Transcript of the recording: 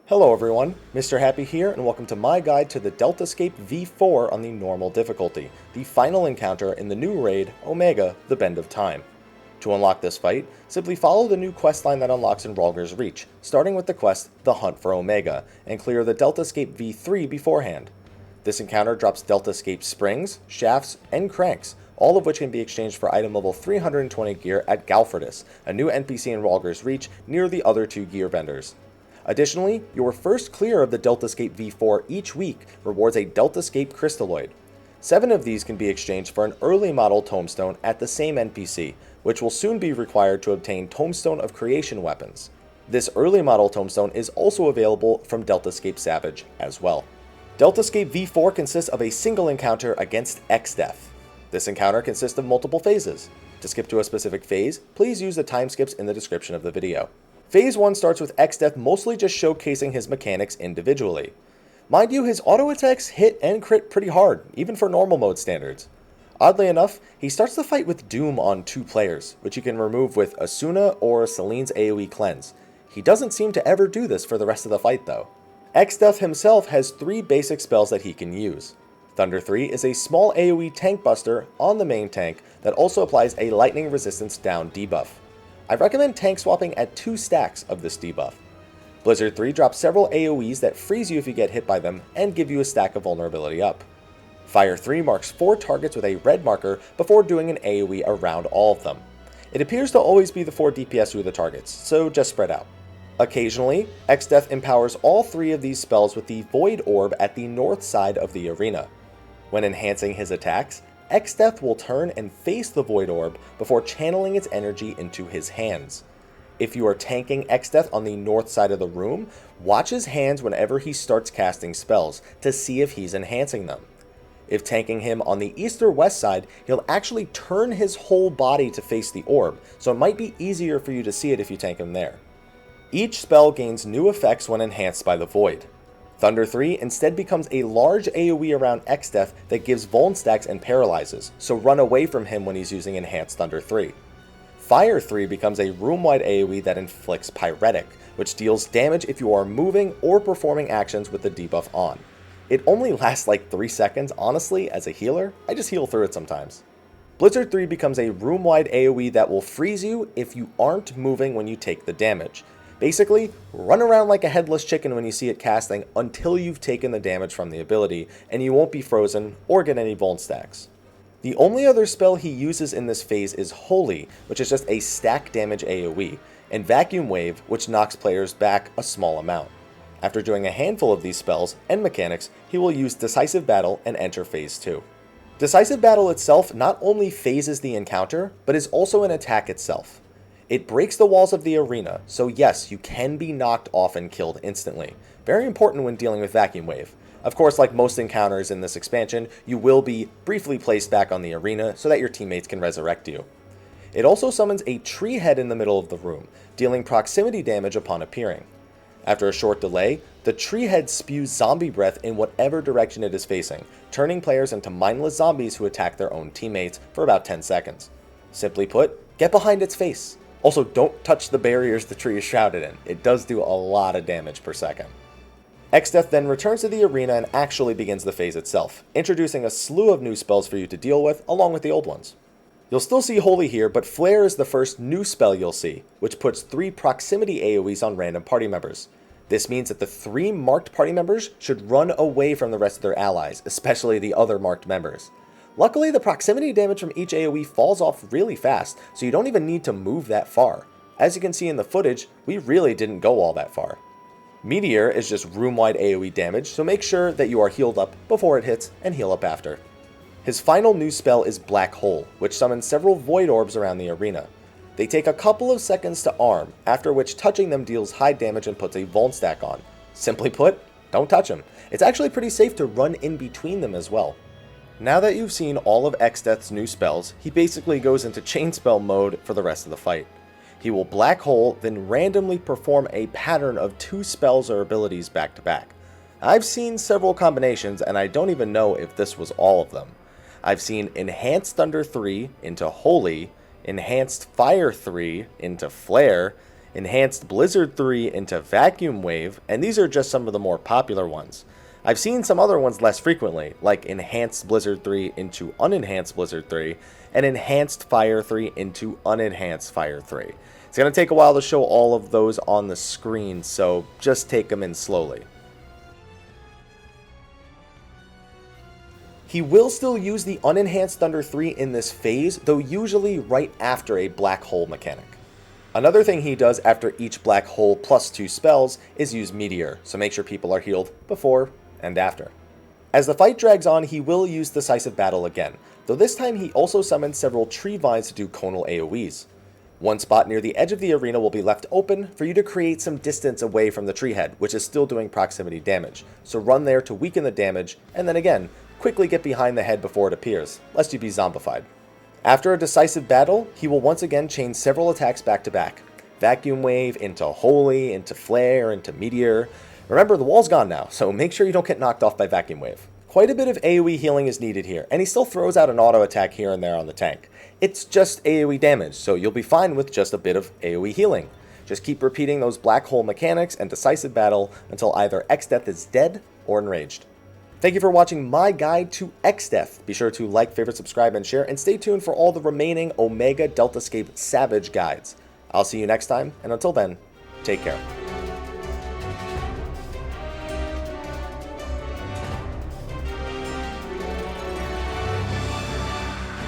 Hello everyone, Mr. Happy here, and welcome to my guide to the Deltascape V4 on the normal difficulty, the final encounter in the new raid, Omega, the Bend of Time. To unlock this fight, simply follow the new questline that unlocks in Rhalgr's Reach, starting with the quest, The Hunt for Omega, and clear the Deltascape V3 beforehand. This encounter drops Deltascape springs, shafts, and cranks, all of which can be exchanged for item level 320 gear at Galfurdus, a new NPC in Rhalgr's Reach near the other two gear vendors. Additionally, your first clear of the Deltascape V4 each week rewards a Deltascape crystalloid. 7 of these can be exchanged for an early model tombstone at the same NPC, which will soon be required to obtain Tombstone of Creation weapons. This early model tombstone is also available from Deltascape Savage as well. Deltascape V4 consists of a single encounter against Exdeath. This encounter consists of multiple phases. To skip to a specific phase, please use the time skips in the description of the video. Phase 1 starts with Exdeath mostly just showcasing his mechanics individually. Mind you, his auto attacks hit and crit pretty hard, even for normal mode standards. Oddly enough, he starts the fight with Doom on 2 players, which you can remove with Asuna or Celine's AoE cleanse. He doesn't seem to ever do this for the rest of the fight though. Exdeath himself has 3 basic spells that he can use. Thunder 3 is a small AoE tank buster on the main tank that also applies a lightning resistance down debuff. I recommend tank swapping at 2 stacks of this debuff. Blizzard 3 drops several AoEs that freeze you if you get hit by them and give you a stack of vulnerability up. Fire 3 marks 4 targets with a red marker before doing an AoE around all of them. It appears to always be the 4 DPS through the targets, so just spread out. Occasionally, Exdeath empowers all 3 of these spells with the Void Orb at the north side of the arena. When enhancing his attacks, Exdeath will turn and face the Void Orb before channeling its energy into his hands. If you are tanking Exdeath on the north side of the room, watch his hands whenever he starts casting spells to see if he's enhancing them. If tanking him on the east or west side, he'll actually turn his whole body to face the orb, so it might be easier for you to see it if you tank him there. Each spell gains new effects when enhanced by the Void. Thunder 3 instead becomes a large AoE around Exdeath that gives Vuln stacks and paralyzes, so run away from him when he's using Enhanced Thunder 3. Fire 3 becomes a room-wide AoE that inflicts Pyretic, which deals damage if you are moving or performing actions with the debuff on. It only lasts like 3 seconds, honestly, as a healer. I just heal through it sometimes. Blizzard 3 becomes a room-wide AoE that will freeze you if you aren't moving when you take the damage. Basically, run around like a headless chicken when you see it casting until you've taken the damage from the ability, and you won't be frozen or get any Vuln stacks. The only other spell he uses in this phase is Holy, which is just a stack damage AoE, and Vacuum Wave, which knocks players back a small amount. After doing a handful of these spells and mechanics, he will use Decisive Battle and enter phase 2. Decisive Battle itself not only phases the encounter, but is also an attack itself. It breaks the walls of the arena, so yes, you can be knocked off and killed instantly. Very important when dealing with Vacuum Wave. Of course, like most encounters in this expansion, you will be briefly placed back on the arena so that your teammates can resurrect you. It also summons a tree head in the middle of the room, dealing proximity damage upon appearing. After a short delay, the tree head spews zombie breath in whatever direction it is facing, turning players into mindless zombies who attack their own teammates for about 10 seconds. Simply put, get behind its face. Also, don't touch the barriers the tree is shrouded in. It does do a lot of damage per second. Exdeath then returns to the arena and actually begins the phase itself, introducing a slew of new spells for you to deal with, along with the old ones. You'll still see Holy here, but Flare is the first new spell you'll see, which puts 3 proximity AoEs on random party members. This means that the 3 marked party members should run away from the rest of their allies, especially the other marked members. Luckily, the proximity damage from each AoE falls off really fast, so you don't even need to move that far. As you can see in the footage, we really didn't go all that far. Meteor is just room-wide AoE damage, so make sure that you are healed up before it hits and heal up after. His final new spell is Black Hole, which summons several Void Orbs around the arena. They take a couple of seconds to arm, after which touching them deals high damage and puts a Vuln stack on. Simply put, don't touch them. It's actually pretty safe to run in between them as well. Now that you've seen all of Exdeath's new spells, he basically goes into chain spell mode for the rest of the fight. He will Black Hole, then randomly perform a pattern of 2 spells or abilities back to back. I've seen several combinations, and I don't even know if this was all of them. I've seen Enhanced Thunder 3 into Holy, Enhanced Fire 3 into Flare, Enhanced Blizzard 3 into Vacuum Wave, and these are just some of the more popular ones. I've seen some other ones less frequently, like Enhanced Blizzard 3 into Unenhanced Blizzard 3, and Enhanced Fire 3 into Unenhanced Fire 3. It's going to take a while to show all of those on the screen, so just take them in slowly. He will still use the Unenhanced Thunder 3 in this phase, though usually right after a Black Hole mechanic. Another thing he does after each Black Hole plus 2 spells is use Meteor, so make sure people are healed before and after. As the fight drags on, he will use Decisive Battle again, though this time he also summons several tree vines to do conal AoEs. One spot near the edge of the arena will be left open for you to create some distance away from the tree head, which is still doing proximity damage, so run there to weaken the damage, and then again, quickly get behind the head before it appears, lest you be zombified. After a decisive battle, he will once again chain several attacks back to back. Vacuum Wave into Holy, into Flare, into Meteor. Remember, the wall's gone now, so make sure you don't get knocked off by Vacuum Wave. Quite a bit of AoE healing is needed here, and he still throws out an auto attack here and there on the tank. It's just AoE damage, so you'll be fine with just a bit of AoE healing. Just keep repeating those Black Hole mechanics and decisive battle until either Exdeath is dead or enraged. Thank you for watching my guide to Exdeath. Be sure to like, favorite, subscribe, and share, and stay tuned for all the remaining Omega Deltascape Savage guides. I'll see you next time, and until then, take care.